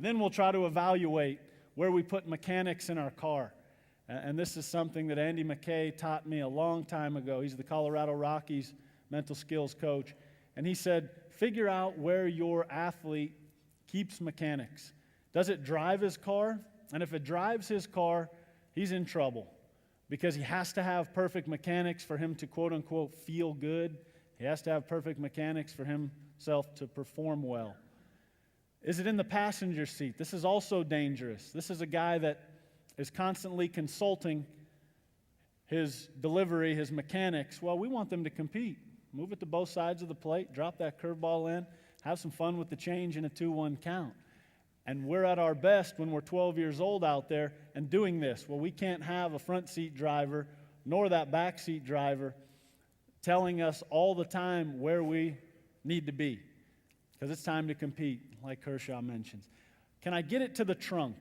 And then we'll try to evaluate where we put mechanics in our car. And this is something that Andy McKay taught me a long time ago. He's the Colorado Rockies mental skills coach. And he said, figure out where your athlete keeps mechanics. Does it drive his car? And if it drives his car, he's in trouble because he has to have perfect mechanics for him to quote unquote feel good. He has to have perfect mechanics for himself to perform well. Is it in the passenger seat? This is also dangerous. This is a guy that is constantly consulting his delivery, his mechanics. Well, we want them to compete. Move it to both sides of the plate, drop that curveball in, have some fun with the change in a 2-1 count. And we're at our best when we're 12 years old out there and doing this. Well, we can't have a front seat driver nor that back seat driver telling us all the time where we need to be because it's time to compete, like Kershaw mentions. Can I get it to the trunk?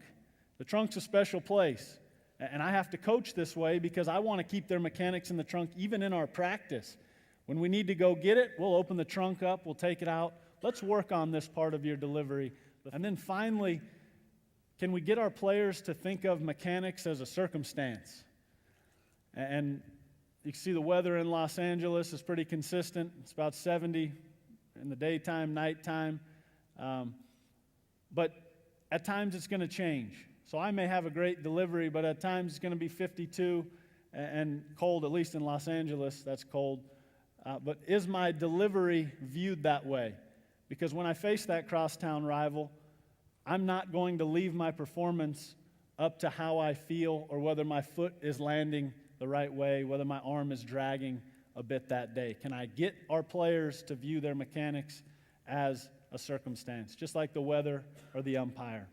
The trunk's a special place, and I have to coach this way because I want to keep their mechanics in the trunk even in our practice. When we need to go get it, we'll open the trunk up, we'll take it out. Let's work on this part of your delivery. And then finally, can we get our players to think of mechanics as a circumstance? And you can see the weather in Los Angeles is pretty consistent. It's about 70 in the daytime, nighttime. But at times it's going to change. So I may have a great delivery, but at times it's going to be 52 and cold, at least in Los Angeles, that's cold. But is my delivery viewed that way? Because when I face that crosstown rival, I'm not going to leave my performance up to how I feel or whether my foot is landing the right way, whether my arm is dragging a bit that day. Can I get our players to view their mechanics as a circumstance, just like the weather or the umpire?